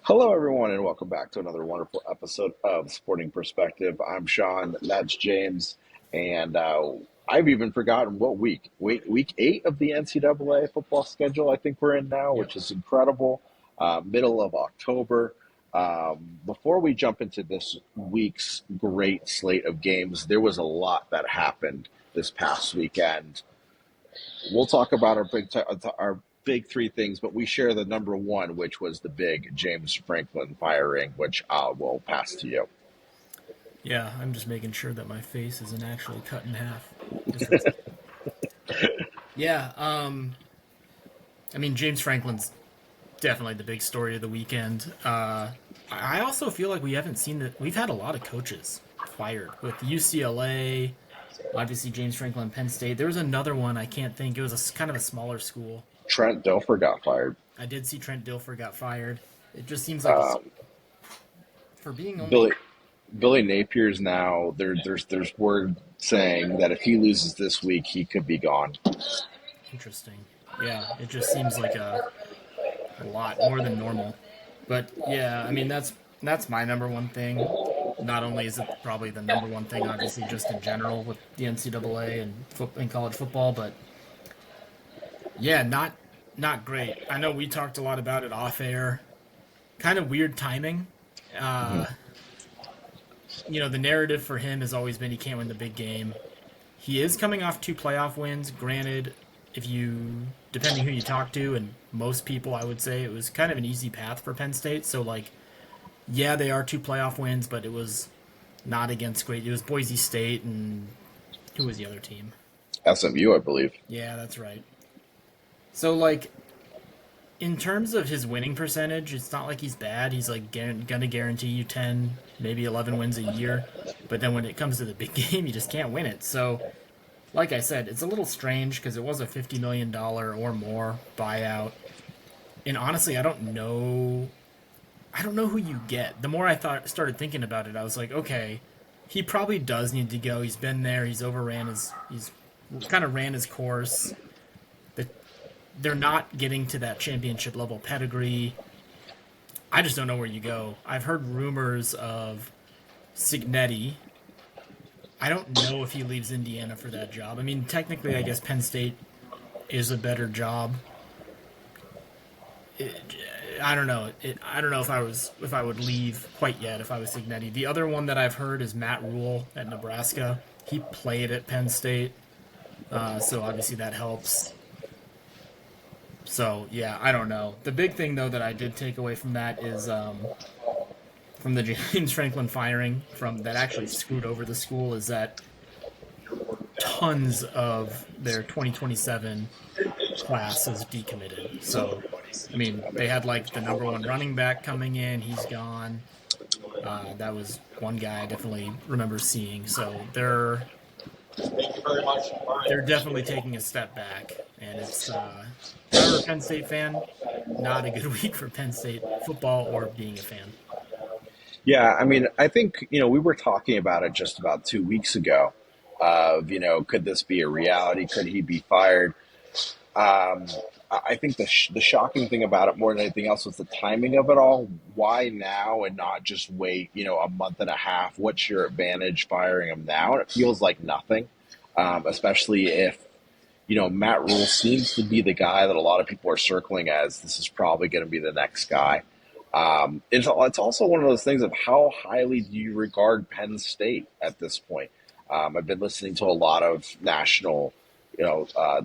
Hello, everyone, and welcome back to another wonderful episode of Sporting Perspective. I'm Sean, that's James, and I've even forgotten what week 8 of the NCAA football schedule I think we're in now, Yep. which is incredible. Middle of October. Before we jump into this week's great slate of games, there was a lot that happened this past weekend. We'll talk about our big three things, but we share the number one, which was the big James Franklin firing, which I will pass to you. Yeah, I'm just making sure that my face isn't actually cut in half. 'Cause that's yeah. I mean, James Franklin's definitely the big story of the weekend. I also feel like we haven't seen that. We've had a lot of coaches fired with UCLA. Obviously, James Franklin, Penn State. There was another one I can't think. It was kind of a smaller school. Trent Dilfer got fired. I did see Trent Dilfer got fired. It just seems like it's Um, for being only Billy Billy Napier's now there's word saying that if he loses this week, he could be gone. interesting. Yeah, it just seems like a lot more than normal. But yeah, I mean that's my number one thing. Not only is it probably the number one thing, obviously, just in general with the NCAA and college football, but yeah, not great. I know we talked a lot about it off air. Kind of weird timing. Mhm. Uh, the narrative for him has always been he can't win the big game. He is coming off two playoff wins. Granted, if you depending who you talk to, and most people, I would say it was kind of an easy path for Penn State. So like, yeah, they are two playoff wins, but it was not against great. It was Boise State and who was the other team? SMU, I believe. Yeah, that's right. So like in terms of his winning percentage, it's not like he's bad. He's like gonna guarantee you 10, maybe 11 wins a year. But then when it comes to the big game, you just can't win it. So like I said, it's a little strange because it was a $50 million or more buyout. And honestly, I don't know who you get. The more I started thinking about it, I was like, okay, he probably does need to go. He's been there. He's kind of ran his course. The, they're not getting to that championship level pedigree. I just don't know where you go. I've heard rumors of Signetti. I don't know if he leaves Indiana for that job. I mean, technically, I guess Penn State is a better job. It, I don't know. I don't know if I would leave quite yet if I was Signetti. The other one that I've heard is Matt Rule at Nebraska. He played at Penn State, so obviously that helps. So yeah, I don't know. The big thing though that I did take away from that is from the James Franklin firing from that actually screwed over the school is that tons of their 2027 class is decommitted. So, I mean, they had like the number one running back coming in. He's gone. That was one guy I definitely remember seeing. So they're definitely taking a step back, and it's if I were a Penn State fan, not a good week for Penn State football or being a fan. Yeah, I mean, I think, we were talking about it just about 2 weeks ago of, could this be a reality? Could he be fired? Um, I think the shocking thing about it more than anything else was the timing of it all. Why now and not just wait, a month and a half? What's your advantage firing him now? And it feels like nothing, especially if, Matt Rule seems to be the guy that a lot of people are circling as this is probably going to be the next guy. It's also one of those things of how highly do you regard Penn State at this point? I've been listening to a lot of national,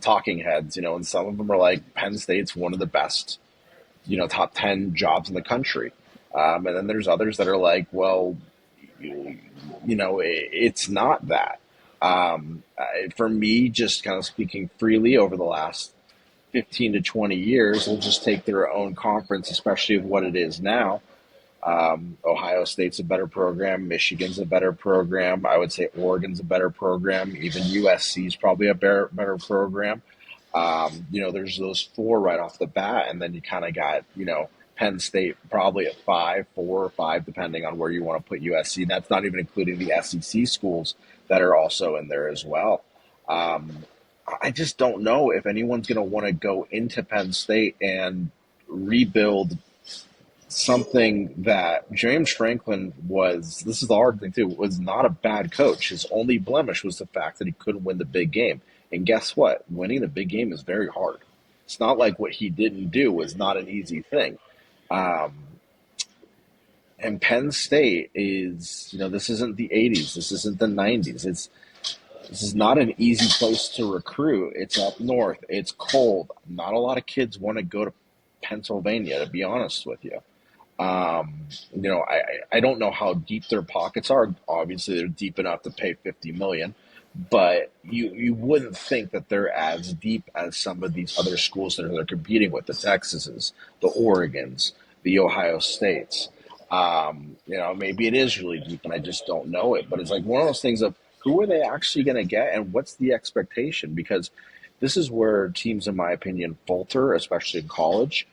talking heads, and some of them are like Penn State's one of the best, top 10 jobs in the country. And then there's others that are like, well, it's not that. For me, just kind of speaking freely over the last 15 to 20 years, will just take their own conference, especially of what it is now. Ohio State's a better program. Michigan's a better program. I would say Oregon's a better program. Even USC's probably a better program. There's those four right off the bat, and then you kind of got, Penn State probably at 4 or 5, depending on where you want to put USC. And that's not even including the SEC schools that are also in there as well. Um, I just don't know if anyone's going to want to go into Penn State and rebuild something that James Franklin was, this is the hard thing too, was not a bad coach. His only blemish was the fact that he couldn't win the big game. And guess what? Winning the big game is very hard. It's not like what he didn't do was not an easy thing. Um, and Penn State is, this isn't the 80s. This isn't the 90s. This is not an easy place to recruit. It's up north. It's cold. Not a lot of kids want to go to Pennsylvania, to be honest with you. I don't know how deep their pockets are. Obviously, they're deep enough to pay $50 million, but you wouldn't think that they're as deep as some of these other schools that they're competing with, the Texases, the Oregons, the Ohio States. Maybe it is really deep, and I just don't know it. But it's like one of those things of who are they actually going to get, and what's the expectation? Because this is where teams, in my opinion, falter, especially in college.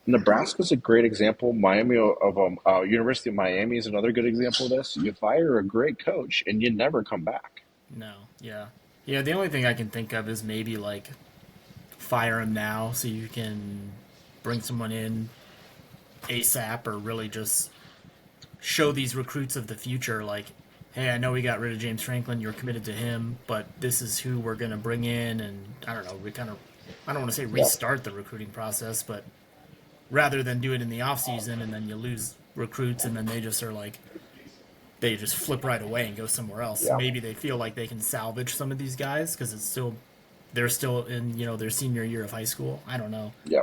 Nebraska's a great example. Miami University of Miami is another good example of this. You fire a great coach and you never come back. No, yeah. Yeah, the only thing I can think of is maybe like fire him now so you can bring someone in ASAP, or really just show these recruits of the future like, hey, I know we got rid of James Franklin, you're committed to him, but this is who we're going to bring in, and I don't know, I don't want to say Yeah. restart the recruiting process, but rather than do it in the off season and then you lose recruits and then they just are like, they just flip right away and go somewhere else. Yeah. Maybe they feel like they can salvage some of these guys because they're still in their senior year of high school. I don't know. Yeah.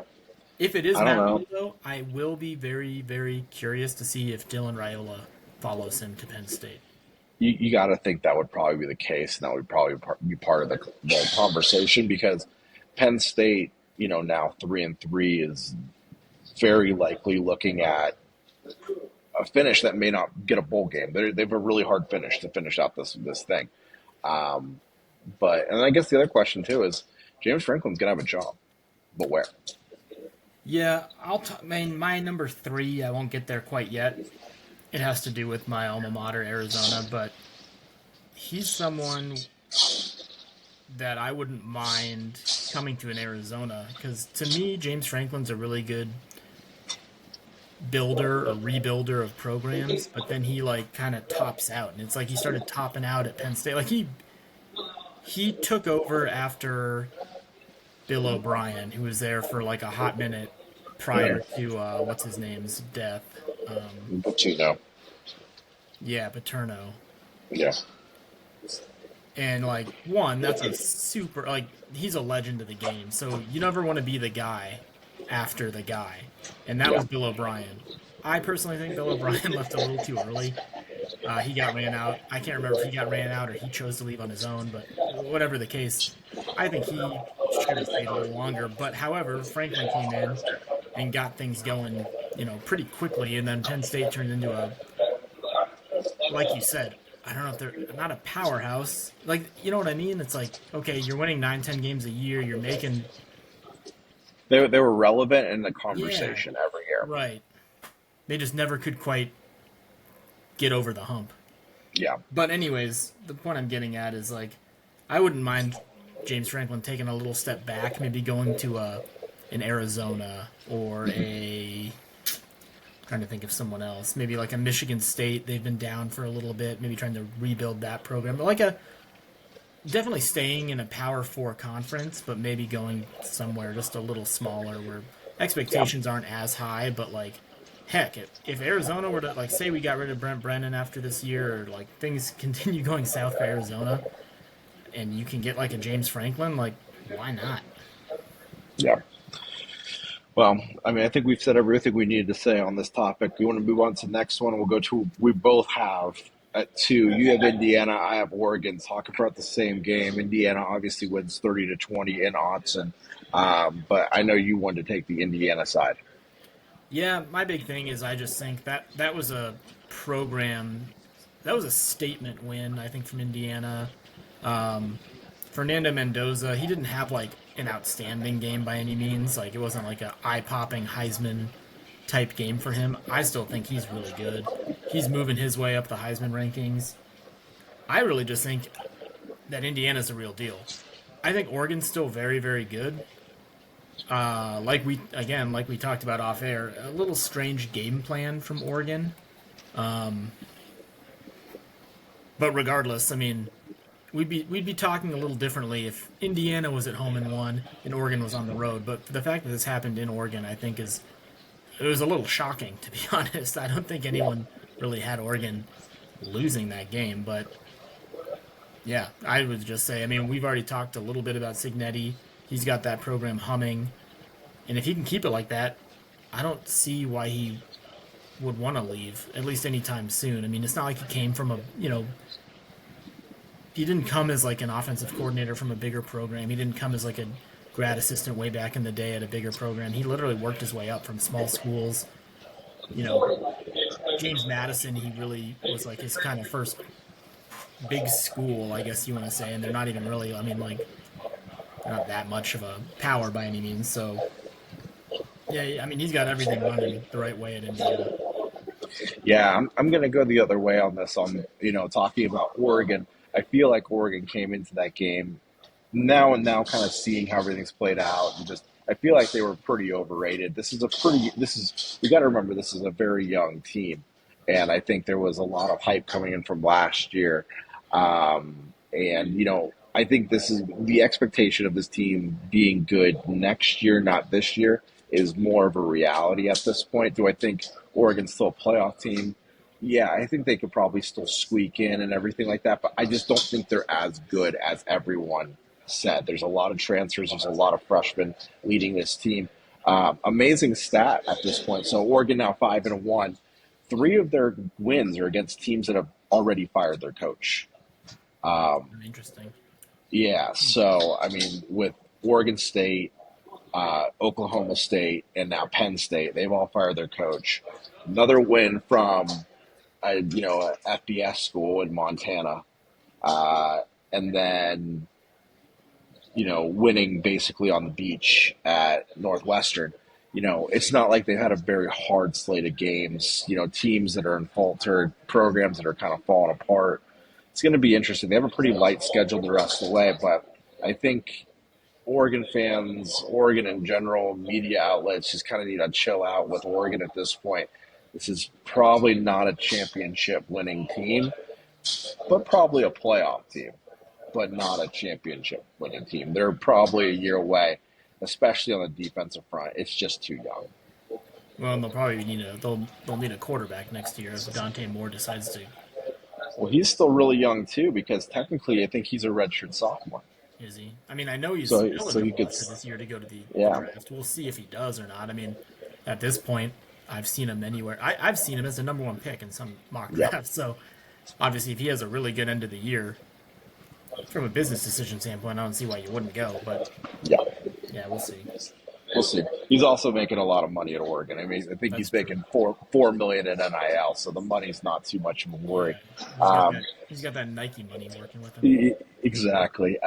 If it is I don't Matt know. Rhule, though, I will be very, very curious to see if Dylan Raiola follows him to Penn State. You got to think that would probably be the case, and that would probably be part of the conversation because Penn State, now 3-3 is very likely looking at a finish that may not get a bowl game. They have a really hard finish to finish out this thing. Um, and I guess the other question too is James Franklin's gonna have a job, but where? Yeah, my number three, I won't get there quite yet. It has to do with my alma mater, Arizona, but he's someone that I wouldn't mind coming to in Arizona because to me, James Franklin's a really good builder or rebuilder of programs, but then he like kind of tops out, and it's like he started topping out at Penn State. Like he took over after Bill O'Brien, who was there for like a hot minute prior to what's his name's death. But you know, Yeah, Paterno. yeah, And like one, that's a super like he's a legend of the game. So you never want to be the guy after the guy, and that yeah, was Bill O'Brien. I personally think Bill O'Brien left a little too early. He got ran out. I can't remember if he got ran out or he chose to leave on his own, but whatever the case, I think he should have stayed a little longer. But however, Franklin came in and got things going, pretty quickly, and then Penn State turned into like you said, I don't know if they're not a powerhouse. Like, you know what I mean? It's like, okay, you're winning 9, 10 games a year. You're making, they were relevant in the yeah, conversation every year. right. They just never could quite get over the hump. Yeah, But anyways, the point I'm getting at is like, I wouldn't mind James Franklin taking a little step back, maybe going to an Arizona or a trying to think of someone else, maybe like a Michigan State. They've been down for a little bit, maybe trying to rebuild that program. But like definitely staying in a Power Four conference, but maybe going somewhere just a little smaller where yeah, expectations aren't as high. But like, heck, if Arizona were to like say we got rid of Brent Brennan after this year, or like things continue going south for Arizona, and you can get like a James Franklin, like why not? yeah. Well, I mean, I think we've said everything we needed to say on this topic. We want to move on to the next one. We'll go to, we both have at two. You have Indiana, I have Oregon. Talking about the same game. Indiana obviously wins 30-20 in Autzen. But I know you wanted to take the Indiana side. Yeah, my big thing is I just think that was a program, that was a statement win, I think, from Indiana. Fernando Mendoza, he didn't have like an outstanding game by any means. Like it wasn't like a eye-popping Heisman type game for him. I still think he's really good. He's moving his way up the Heisman rankings. I really just think that Indiana's the real deal. I think Oregon's still very, very good. Like we talked about off air, a little strange game plan from Oregon. Um, but regardless, I mean, we'd be talking a little differently if Indiana was at home and won and Oregon was on the road. But the fact that this happened in Oregon, I think, is it was a little shocking, to be honest. I don't think Yeah. anyone really had Oregon losing that game, but yeah, I would just say, I mean, we've already talked a little bit about Signetti. He's got that program humming, and if he can keep it like that, I don't see why he would want to leave at least anytime soon. I mean, it's not like he came from he didn't come as like an offensive coordinator from a bigger program. He didn't come as like a grad assistant way back in the day at a bigger program. He literally worked his way up from small schools. You know, James Madison, he really was like his kind of first big school, I guess you want to say, and they're not even really, I mean, like, they're not that much of a power by any means. So, yeah, I mean, he's got everything running the right way at Indiana. Yeah, I'm going to go the other way on this. Talking about Oregon, I feel like Oregon came into that game now kind of seeing how everything's played out, and just I feel like they were pretty overrated. We got to remember this is a very young team, and I think there was a lot of hype coming in from last year. And I think this is the expectation of this team being good next year, not this year, is more of a reality at this point. Do I think Oregon's still a playoff team? Yeah, I think they could probably still squeak in and everything like that, but I just don't think they're as good as everyone said. There's a lot of transfers, there's a lot of freshmen leading this team. Amazing stat at this point. So Oregon now 5-1. Three of their wins are against teams that have already fired their coach. Interesting. Yeah, so I mean, with Oregon State, Oklahoma State, and now Penn State, they've all fired their coach. Another win from a FBS school in Montana, and then winning basically on the beach at Northwestern. It's not like they've had a very hard slate of games. Teams that are in faltered, programs that are kind of falling apart. It's going to be interesting. They have a pretty light schedule the rest of the way, but I think Oregon fans, Oregon in general, media outlets just kind of need to chill out with Oregon at this point. This is probably not a championship winning team, but probably a playoff team, but not a championship winning team. They're probably a year away, especially on the defensive front. It's just too young. Well, and they'll need a quarterback next year if Dante Moore decides to. Well, he's still really young too, because technically I think he's a redshirt sophomore. Is he? I mean, I know he's So he eligible could, after this year to go to the yeah, draft. We'll see if he does or not. I mean, at this point, I've seen him anywhere. I've seen him as the number one pick in some mock yeah, drafts. So obviously, if he has a really good end of the year, from a business decision standpoint, I don't see why you wouldn't go. But yeah. yeah, we'll see. We'll see. He's also making a lot of money at Oregon. I mean, I think That's he's true. making four million in NIL, so the money's not too much of a worry. Yeah, Um, he's got that Nike money working with him. exactly.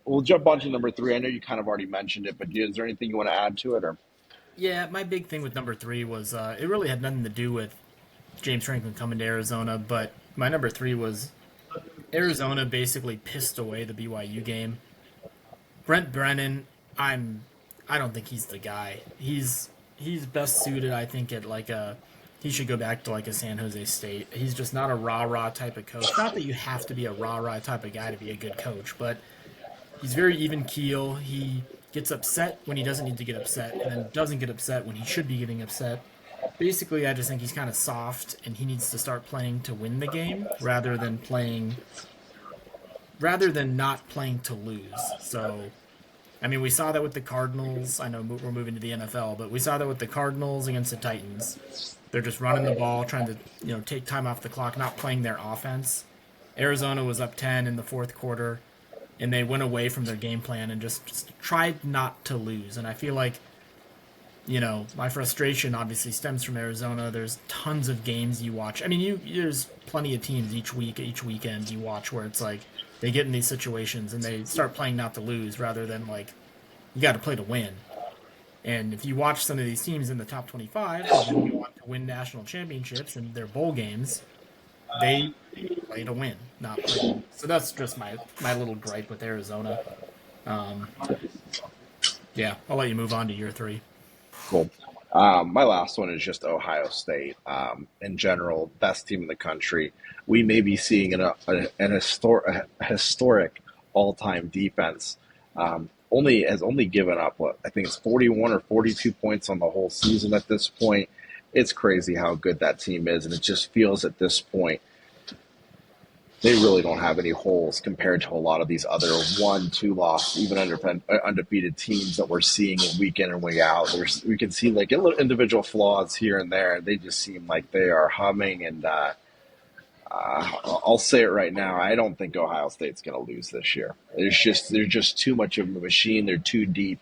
We'll jump on to number three. I know you kind of already mentioned it, but is there anything you want to add to it, or? Yeah, my big thing with number three was it really had nothing to do with James Franklin coming to Arizona, but my number three was Arizona basically pissed away the BYU game. Brent Brennan, I don't think he's the guy. He's best suited, I think, at like a he should go back to like a San Jose State. He's just not a rah rah type of coach. Not that you have to be a rah rah type of guy to be a good coach, but he's very even keel. He gets upset when he doesn't need to get upset, and then doesn't get upset when he should be getting upset. Basically, I just think he's kind of soft, and he needs to start playing to win the game rather than not playing to lose. So, I mean, we saw that with the Cardinals. I know we're moving to the NFL, but we saw that with the Cardinals against the Titans. They're just running the ball, trying to take time off the clock, not playing their offense. Arizona was up 10 in the fourth quarter, and they went away from their game plan and just tried not to lose. And I feel like my frustration obviously stems from Arizona. There's tons of games you watch. I mean, there's plenty of teams each week, each weekend you watch where it's like they get in these situations and they start playing not to lose rather than like you got to play to win. And if you watch some of these teams in the top 25 who go on to win national championships and their bowl games, they play to win, not play to. So that's just my little gripe with Arizona. Um, Yeah, I'll let you move on to year three. Cool. My last one is just Ohio State. In general, best team in the country. We may be seeing a historic all-time defense. Only has only given up what I think it's 41 or 42 points on the whole season at this point. It's crazy how good that team is, and it just feels at this point they really don't have any holes compared to a lot of these other 1, 2 loss, even undefeated teams that we're seeing in week in and week out. We can see like little individual flaws here and there. They just seem like they are humming. And I'll say it right now. I don't think Ohio State's going to lose this year. They're just too much of a machine. They're too deep.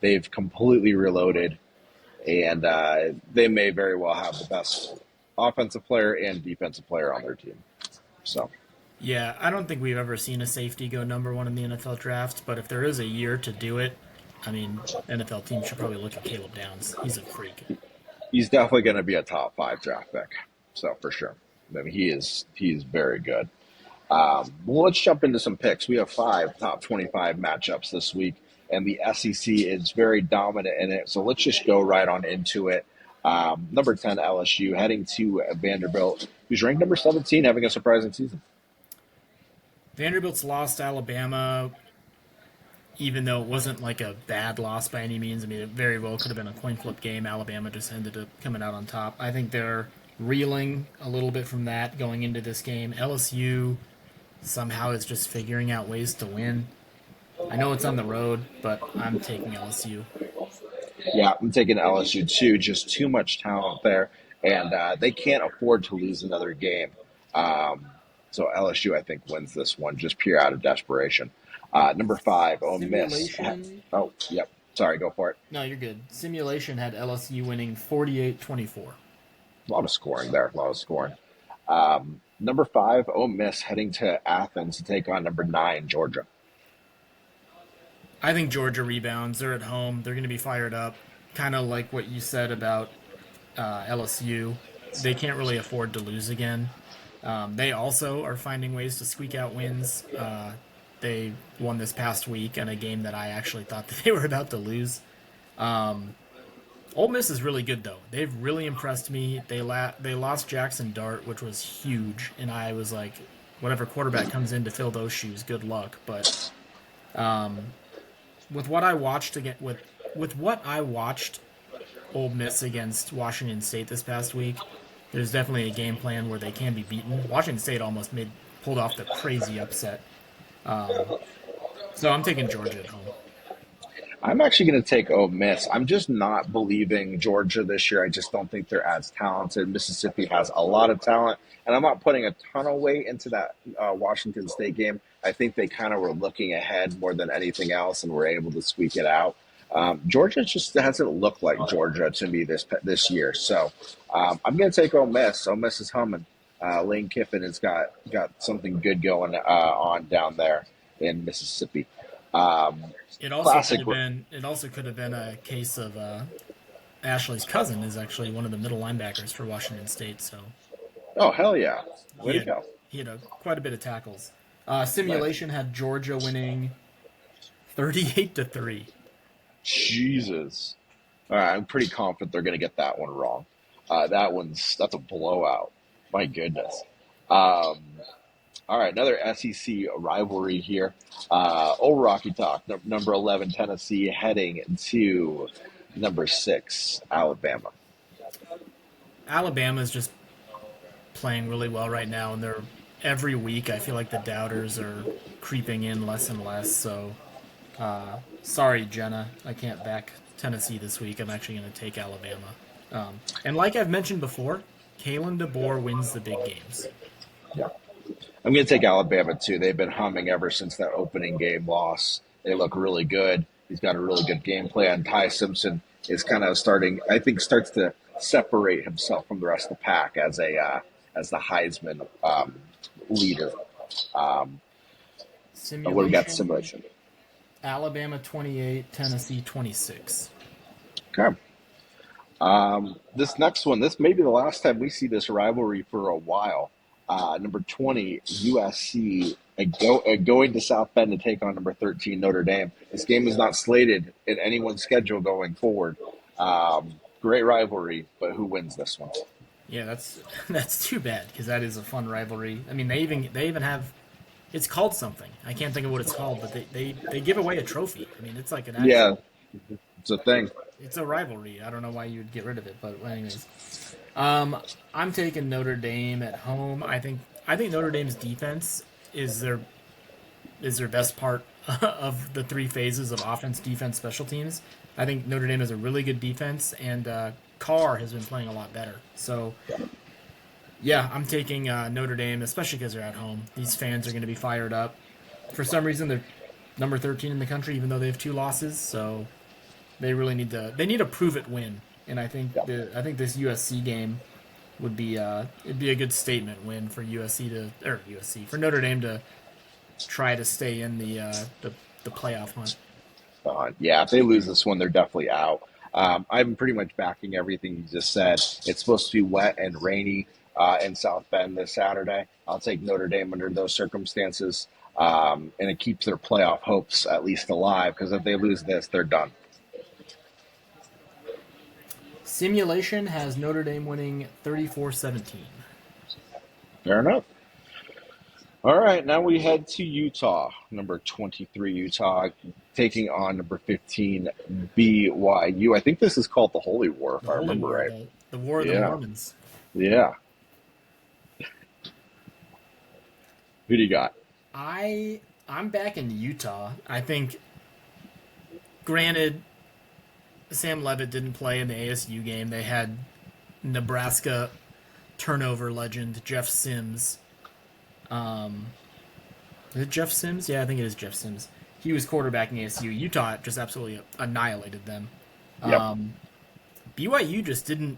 They've completely reloaded, and they may very well have the best offensive player and defensive player on their team. So. Yeah, I don't think we've ever seen a safety go number one in the NFL draft, but if there is a year to do it, I mean, NFL teams should probably look at Caleb Downs. He's a freak. He's definitely going to be a top 5 draft pick. So for sure. I mean, he's very good. Well, let's jump into some picks. We have 5 top 25 matchups this week, and the SEC is very dominant in it. So let's just go right on into it. Number 10, LSU, heading to Vanderbilt, who's ranked number 17, having a surprising season. Vanderbilt's lost to Alabama, even though it wasn't like a bad loss by any means. I mean, it very well could have been a coin flip game. Alabama just ended up coming out on top. I think they're reeling a little bit from that going into this game. LSU somehow is just figuring out ways to win. I know it's on the road, but I'm taking LSU. Yeah, I'm taking LSU too. Just too much talent there, and they can't afford to lose another game. Um, so LSU, I think, wins this one just pure out of desperation. Number 5, Ole Miss. Simulation. Oh, yep. Sorry, go for it. No, you're good. Simulation had LSU winning 48-24. A lot of scoring there. A lot of scoring. Number 5, Ole Miss heading to Athens to take on number 9, Georgia. I think Georgia rebounds. They're at home. They're going to be fired up. Kind of like what you said about LSU. They can't really afford to lose again. They also are finding ways to squeak out wins. They won this past week in a game that I actually thought that they were about to lose. Ole Miss is really good, though. They've really impressed me. They lost Jackson Dart, which was huge, and I was like, whatever quarterback comes in to fill those shoes, good luck. But with what I watched with what I watched Ole Miss against Washington State this past week, there's definitely a game plan where they can be beaten. Washington State almost pulled off the crazy upset. So I'm taking Georgia at home. I'm actually going to take Ole Miss. I'm just not believing Georgia this year. I just don't think they're as talented. Mississippi has a lot of talent, and I'm not putting a ton of weight into that Washington State game. I think they kind of were looking ahead more than anything else and were able to squeak it out. Georgia just hasn't looked like Georgia to me this year. So I'm going to take Ole Miss. Ole Miss is humming. Lane Kiffin has got something good going on down there in Mississippi. It also Classic. could have been a case of Ashley's cousin is actually one of the middle linebackers for Washington State. So Oh, hell yeah. Way he to had go. he had quite a bit of tackles. Simulation had Georgia winning 38-3. Jesus. All right, I'm pretty confident they're going to get that one wrong. That's a blowout. My goodness. Um, all right, another SEC rivalry here. Old Rocky Talk, number 11, Tennessee, heading to number 6, Alabama. Alabama is just playing really well right now, and they're every week. I feel like the doubters are creeping in less and less. So, sorry, Jenna, I can't back Tennessee this week. I'm actually going to take Alabama. And like I've mentioned before, Kalen DeBoer wins the big games. Yeah. I'm going to take Alabama, too. They've been humming ever since that opening game loss. They look really good. He's got a really good game plan. Ty Simpson is kind of starts to separate himself from the rest of the pack as the Heisman leader. What do we got? Simulation. Alabama 28, Tennessee 26. Okay. This next one, this may be the last time we see this rivalry for a while. Number 20, USC, going to South Bend to take on number 13, Notre Dame. This game is not slated in anyone's schedule going forward. Great rivalry, but who wins this one? Yeah, that's that's too bad because that is a fun rivalry. I mean, they even have it's called something. I can't think of what it's called, but they give away a trophy. I mean, it's like an Yeah, actual. it's a thing. It's a rivalry. I don't know why you would get rid of it, but anyways, I'm taking Notre Dame at home. I think Notre Dame's defense is their best part of the three phases of offense, defense, special teams. I think Notre Dame has a really good defense, and Carr has been playing a lot better. So yeah, I'm taking Notre Dame, especially because they're at home. These fans are going to be fired up. For some reason, they're number 13 in the country, even though they have two losses. So they really need a prove it win. And I think this USC game would be it'd be a good statement win for USC for Notre Dame to try to stay in the playoff hunt. Yeah, if they lose this one, they're definitely out. I'm pretty much backing everything you just said. It's supposed to be wet and rainy in South Bend this Saturday. I'll take Notre Dame under those circumstances, and it keeps their playoff hopes at least alive. Because if they lose this, they're done. Simulation has Notre Dame winning 34-17. Fair enough. All right, now we head to Utah. Number 23, Utah, taking on number 15, BYU. I think this is called the Holy War, if The I Holy remember War, right. the War of the Yeah, Mormons. yeah. Who do you got? I'm back in Utah. I think, granted, Sam Levitt didn't play in the ASU game. They had Nebraska turnover legend Jeff Sims. Um, is it Jeff Sims? Yeah, I think it is Jeff Sims. He was quarterbacking ASU. Utah just absolutely annihilated them. Yep. Um, BYU just didn't.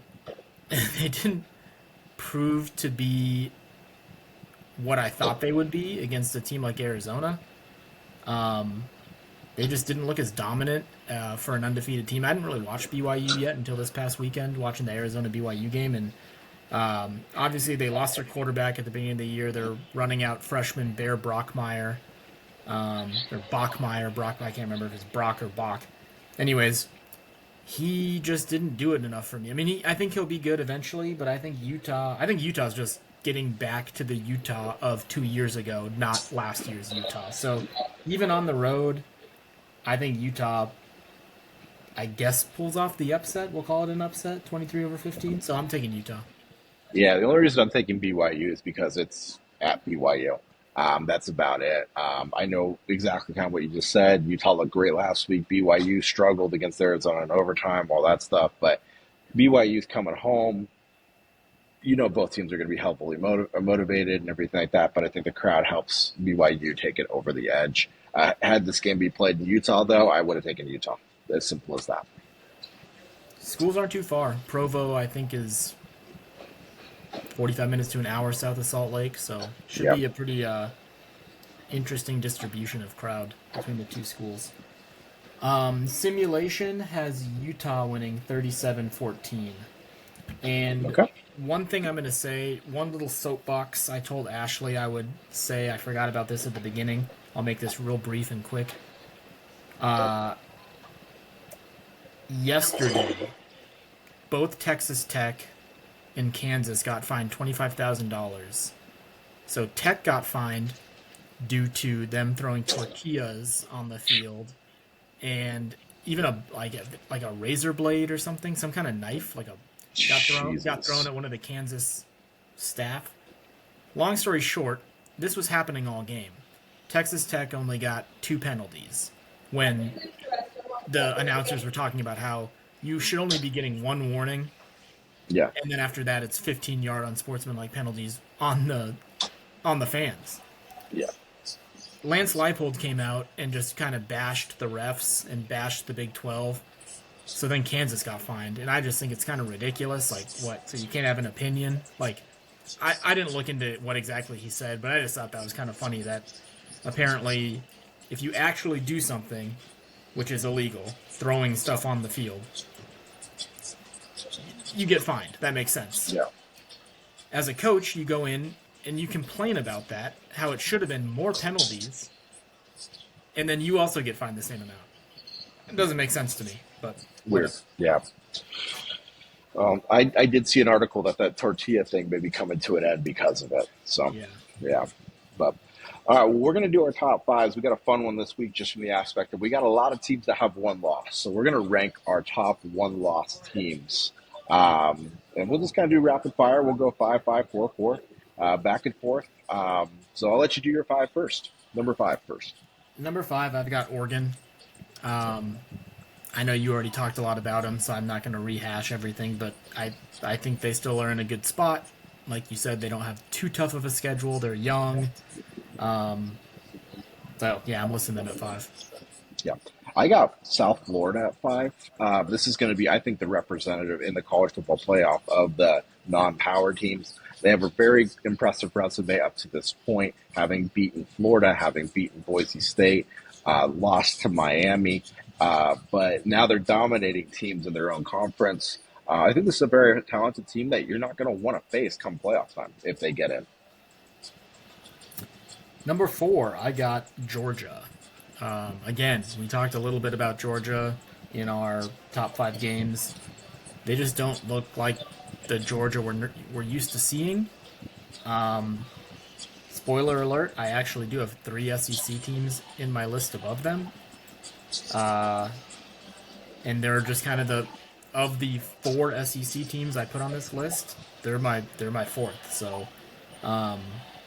They didn't prove to be what I thought they would be against a team like Arizona. Um, they just didn't look as dominant for an undefeated team. I hadn't really watched BYU yet until this past weekend, watching the Arizona BYU game, and obviously they lost their quarterback at the beginning of the year. They're running out freshman Bear Brockmeyer, or Bachmeyer. Brock, I can't remember if it's Brock or Bach. Anyways, he just didn't do it enough for me. I mean, I think he'll be good eventually, but I think Utah's just getting back to the Utah of 2 years ago, not last year's Utah. So even on the road, I think Utah, I guess, pulls off the upset. We'll call it an upset, 23-15. So I'm taking Utah. Yeah, the only reason I'm taking BYU is because it's at BYU. That's about it. I know exactly kind of what you just said. Utah looked great last week. BYU struggled against Arizona in overtime, all that stuff. But BYU's coming home. You know, both teams are going to be heavily motivated and everything like that. But I think the crowd helps BYU take it over the edge. Had this game be played in Utah, though, I would have taken Utah. As simple as that. Schools aren't too far. Provo, I think, is 45 minutes to an hour south of Salt Lake, so should Yep. be a pretty interesting distribution of crowd between the two schools. Simulation has Utah winning 37-14. And Okay. one thing I'm going to say, one little soapbox I told Ashley I would say, I forgot about this at the beginning. I'll make this real brief and quick. Uh, Yesterday, both Texas Tech and Kansas got fined $25,000. So Tech got fined due to them throwing tortillas on the field, and even a razor blade or something, some kind of knife, got thrown Jesus. at one of the Kansas staff. Long story short, this was happening all game. Texas Tech only got 2 penalties when the announcers were talking about how you should only be getting 1 warning, Yeah. and then after that it's 15-yard unsportsmanlike penalties on the fans. Yeah. Lance Leipold came out and just kind of bashed the refs and bashed the Big 12. So then Kansas got fined, and I just think it's kind of ridiculous. Like, what? So you can't have an opinion? Like, I didn't look into what exactly he said, but I just thought that was kind of funny that apparently if you actually do something, which is illegal, throwing stuff on the field, you get fined. That makes sense. Yeah. As a coach, you go in and you complain about that, how it should have been more penalties, and then you also get fined the same amount. It doesn't make sense to me, but Weird. whatever. Yeah. I did see an article that tortilla thing may be coming to an end because of it. So, Yeah. yeah. But all right, well, we're going to do our top fives. We got a fun one this week just from the aspect of we got a lot of teams that have one loss. So we're going to rank our top one loss teams. And we'll just kind of do rapid fire. We'll go 5, 5, 4, 4, back and forth. So I'll let you do your five first. Number five first. Number 5, I've got Oregon. Um, I know you already talked a lot about them, so I'm not going to rehash everything, but I think they still are in a good spot. Like you said, they don't have too tough of a schedule. They're young. Um, so, yeah, I'm listing them at 5. Yeah. I got South Florida at five. This is going to be, I think, the representative in the college football playoff of the non-power teams. They have a very impressive resume up to this point, having beaten Florida, having beaten Boise State, lost to Miami, but now they're dominating teams in their own conference. I think this is a very talented team that you're not going to want to face come playoff time if they get in. Number 4, I got Georgia. Again, we talked a little bit about Georgia in our top 5 games. They just don't look like the Georgia we're used to seeing. Spoiler alert, I actually do have 3 SEC teams in my list above them. Uh, and they're just kind of of the 4 SEC teams I put on this list, they're my fourth. So um,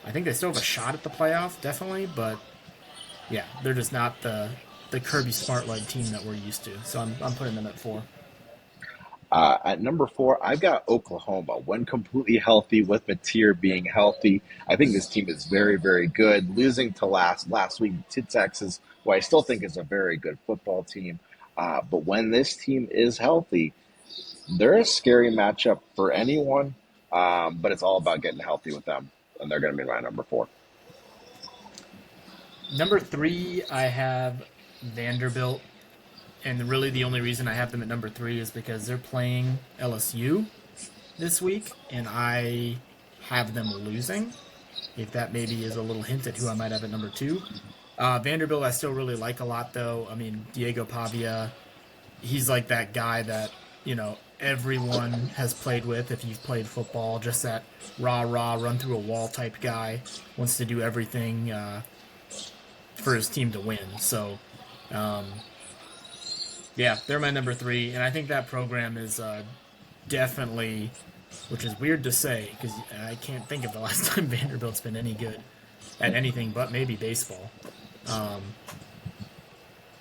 I think they still have a shot at the playoff, definitely, but yeah, they're just not the Kirby Smart led team that we're used to. So I'm putting them at 4. At number four, I've got Oklahoma. When completely healthy, with Mateer being healthy, I think this team is very, very good. Losing to last week to Texas, who I still think is a very good football team. But when this team is healthy, they're a scary matchup for anyone. But it's all about getting healthy with them, and they're going to be my number four. Number 3, I have Vanderbilt. And really the only reason I have them at number 3 is because they're playing LSU this week, and I have them losing. If that maybe is a little hint at who I might have at number 2. Vanderbilt I still really like a lot, though. I mean, Diego Pavia, he's like that guy that, everyone has played with if you've played football. Just that rah-rah, run through a wall type guy. Wants to do everything for his team to win. So, yeah, they're my number 3. And I think that program is definitely, which is weird to say because I can't think of the last time Vanderbilt's been any good at anything but maybe baseball. Um,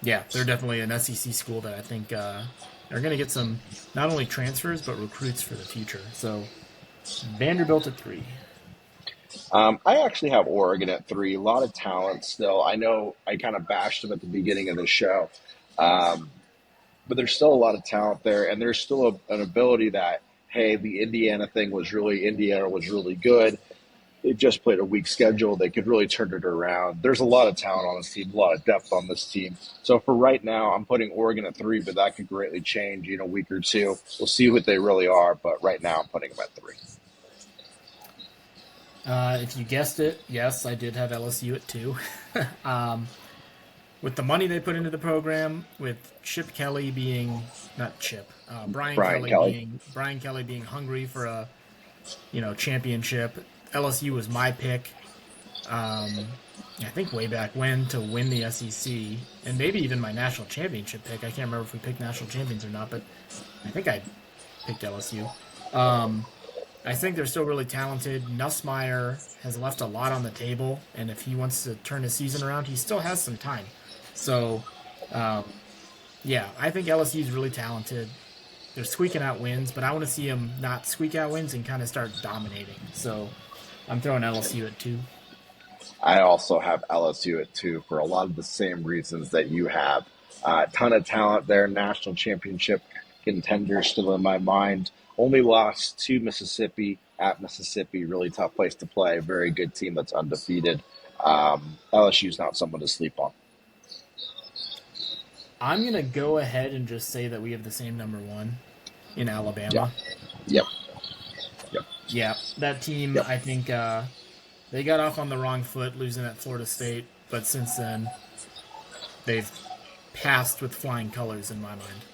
yeah, they're definitely an SEC school that I think are going to get some not only transfers but recruits for the future. So Vanderbilt at 3. I actually have Oregon at three. A lot of talent still. I know I kind of bashed them at the beginning of the show, um, but there's still a lot of talent there, and there's still an ability that hey, the Indiana was really good. They just played a weak schedule. They could really turn it around. There's a lot of talent on this team, a lot of depth on this team. So for right now, I'm putting Oregon at 3, but that could greatly change in a week or two. We'll see what they really are, but right now I'm putting them at 3. If you guessed it, yes, I did have LSU at 2. um, with the money they put into the program, with Chip Kelly being not Chip, Brian Kelly. Brian Kelly being hungry for a championship. LSU was my pick. I think way back when to win the SEC, and maybe even my national championship pick. I can't remember if we picked national champions or not, but I think I picked LSU. I think they're still really talented. Nussmeier has left a lot on the table, and if he wants to turn his season around, he still has some time. So, yeah, I think LSU is really talented. They're squeaking out wins, but I want to see them not squeak out wins and kind of start dominating. So, I'm throwing LSU at 2. I also have LSU at 2 for a lot of the same reasons that you have. A ton of talent there, national championship contenders still in my mind. Only lost to Mississippi at Mississippi, really tough place to play. Very good team that's undefeated. LSU's not someone to sleep on. I'm going to go ahead and just say that we have the same number 1 in Yeah. Alabama. Yep. Yep. Yeah, that team, Yep. I think They got off on the wrong foot losing at Florida State, but since then they've passed with flying colors in my mind.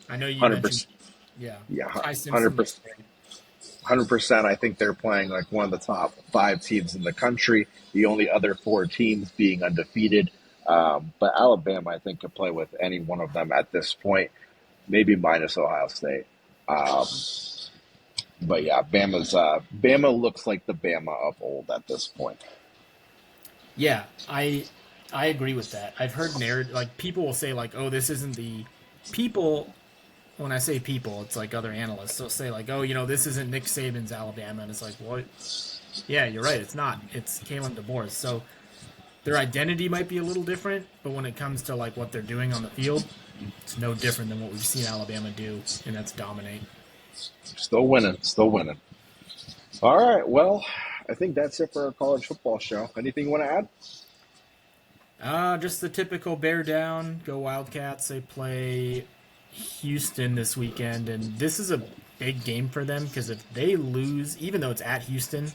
I know you mentioned, 100%. yeah, Yeah, Ty Simpson looks 100%. great. 100%. I think they're playing like one of the top five teams in the country. The only other four teams being undefeated. But Alabama, I think, could play with any one of them at this point, maybe minus Ohio State. Um, but yeah, Bama looks like the Bama of old at this point. Yeah, I agree with that. I've heard narrative like people will say like, "Oh, this isn't the people." When I say people, it's like other analysts. They'll say like, "Oh, this isn't Nick Saban's Alabama," and it's like, "What? Yeah, you're right. It's not. It's Kalen DeBoer's." So their identity might be a little different, but when it comes to like what they're doing on the field, it's no different than what we've seen Alabama do, and that's dominate. Still winning, still winning. All right, well, I think that's it for our college football show. Anything you want to add? Just the typical bear down, go Wildcats. They play Houston this weekend, and this is a big game for them because if they lose, even though it's at Houston,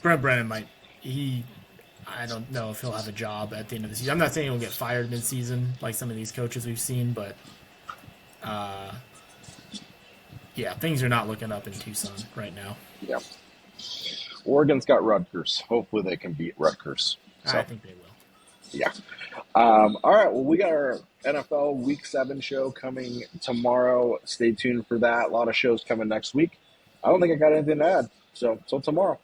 Brent Brennan might he. I don't know if he'll have a job at the end of the season. I'm not saying he'll get fired mid-season like some of these coaches we've seen, but uh, yeah, things are not looking up in Tucson right now. Yeah. Oregon's got Rutgers. Hopefully they can beat Rutgers. I So, think they will. yeah. All right. Well, we got our NFL Week 7 show coming tomorrow. Stay tuned for that. A lot of shows coming next week. I don't think I got anything to add. So, till tomorrow.